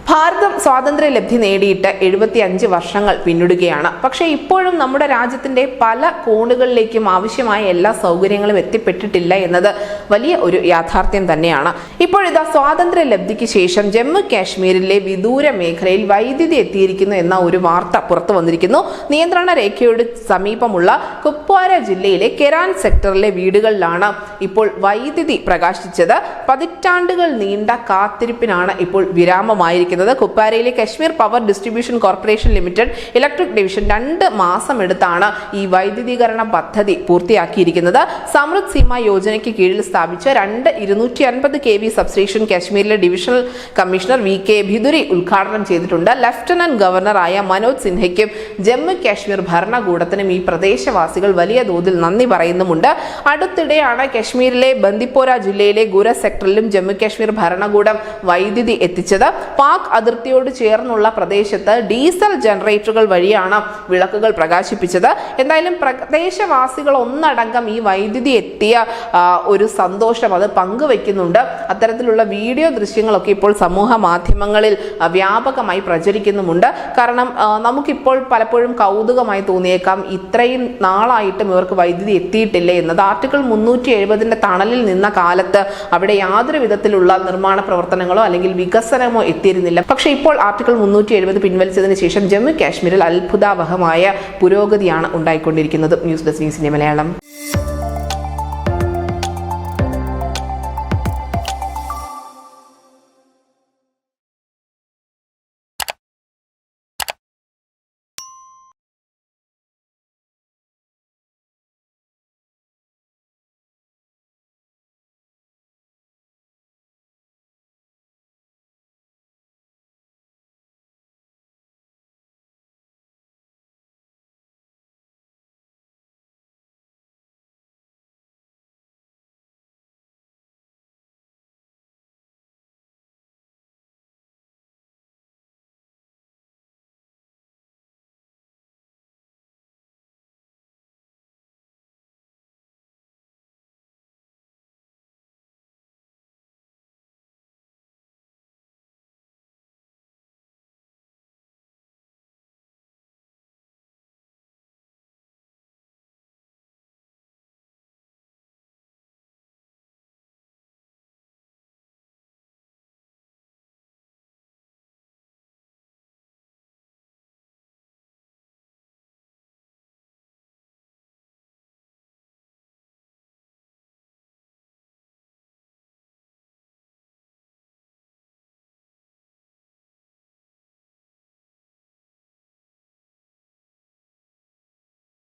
ഭാരതം സ്വാതന്ത്ര്യലബ്ധി നേടിയിട്ട് 75 വർഷങ്ങൾ പിന്നിടുകയാണ്. പക്ഷേ ഇപ്പോഴും നമ്മുടെ രാജ്യത്തിന്റെ പല കോണുകളിലേക്കും ആവശ്യമായ എല്ലാ സൗകര്യങ്ങളും എത്തിപ്പെട്ടിട്ടില്ല എന്നത് വലിയ ഒരു യാഥാർത്ഥ്യം തന്നെയാണ്. ഇപ്പോഴിതാ സ്വാതന്ത്ര്യലബ്ധിക്ക് ശേഷം ജമ്മു കാശ്മീരിലെ വിദൂര മേഖലയിൽ വൈദ്യുതി എത്തിയിരിക്കുന്നു എന്ന ഒരു വാർത്ത പുറത്തു വന്നിരിക്കുന്നു. നിയന്ത്രണ രേഖയോട് സമീപമുള്ള കുപ്വാര ജില്ലയിലെ കെരാൻ സെക്ടറിലെ വീടുകളിലാണ് ഇപ്പോൾ വൈദ്യുതി പ്രകാശിച്ചത്. പതിറ്റാണ്ടുകൾ നീണ്ട കാത്തിരിപ്പിനാണ് ഇപ്പോൾ വിരാമമായിരിക്കുന്നത്. കുപ്വാരയിലെ Kashmir power distribution corporation limited electric division 2 മാസം എടുത്താണ് ഈ വൈദ്യുതീകരണ പദ്ധതി പൂർത്തിയാക്കിയിരിക്കുന്നത്. സമൃദ്ധ് സീമ യോജനയ്ക്ക് കീഴിൽ സ്ഥാപിച്ച 250 kV സബ്സ്റ്റേഷൻ കാശ്മീരിലെ ഡിവിഷണൽ കമ്മീഷണർ VK ഭിദുരി ഉദ്ഘാടനം ചെയ്തിട്ടുണ്ട്. ലഫ്റ്റനന്റ് ഗവർണറായ മനോജ് സിൻഹയ്ക്കും ജമ്മു കാശ്മീർ ഭരണകൂടത്തിനും ഈ പ്രദേശവാസികൾ വലിയ തോതിൽ നന്ദി പറയുന്നുമുണ്ട്. അടുത്തിടെയാണ് കശ്മീരിലെ ബന്ദിപ്പോര ജില്ലയിലെ ഗുര സെക്ടറിലും ജമ്മു കാശ്മീർ ഭരണകൂടം വൈദ്യുതി എത്തിച്ചത്. പാക് അതിർത്തിയോട് ചേർന്നുള്ള പ്രദേശത്ത് ഡീസൽ ജനറേറ്ററുകൾ വഴിയാണ് വിളക്കുകൾ പ്രകാശിപ്പിച്ചത്. എന്തായാലും പ്രദേശവാസികൾ ഒന്നടങ്കം ഈ വൈദ്യുതി എത്തിയ ഒരു സന്തോഷം അത് പങ്കുവെക്കുന്നുണ്ട്. അത്തരത്തിലുള്ള വീഡിയോ ദൃശ്യങ്ങളൊക്കെ ഇപ്പോൾ സമൂഹ മാധ്യമങ്ങളിൽ വ്യാപകമായി പ്രചരിക്കുന്നുമുണ്ട്. കാരണം നമുക്കിപ്പോൾ പലപ്പോഴും കൗതുകമായി തോന്നിയേക്കാം, ഇത്രയും നാളായിട്ടും ഇവർക്ക് വൈദ്യുതി എത്തിയിട്ടില്ലേ എന്നത്. ആർട്ടിക്കിൾ 370 തണലിൽ നിന്ന കാലത്ത് അവിടെ യാതൊരു വിധത്തിലുള്ള നിർമ്മാണ പ്രവർത്തനങ്ങളോ അല്ലെങ്കിൽ വികസനമോ എത്തിയിരുന്നില്ല. പക്ഷേ ഇപ്പോൾ ആർട്ടിക്കിൾ 370 പിൻവലിച്ചതിന് ശേഷം ജമ്മു കാശ്മീരിൽ അത്ഭുതാവഹമായ പുരോഗതിയാണ് ഉണ്ടായിക്കൊണ്ടിരിക്കുന്നത്. ന്യൂസ് ഡെസ്ക് ന്യൂസിന്റെ മലയാളം.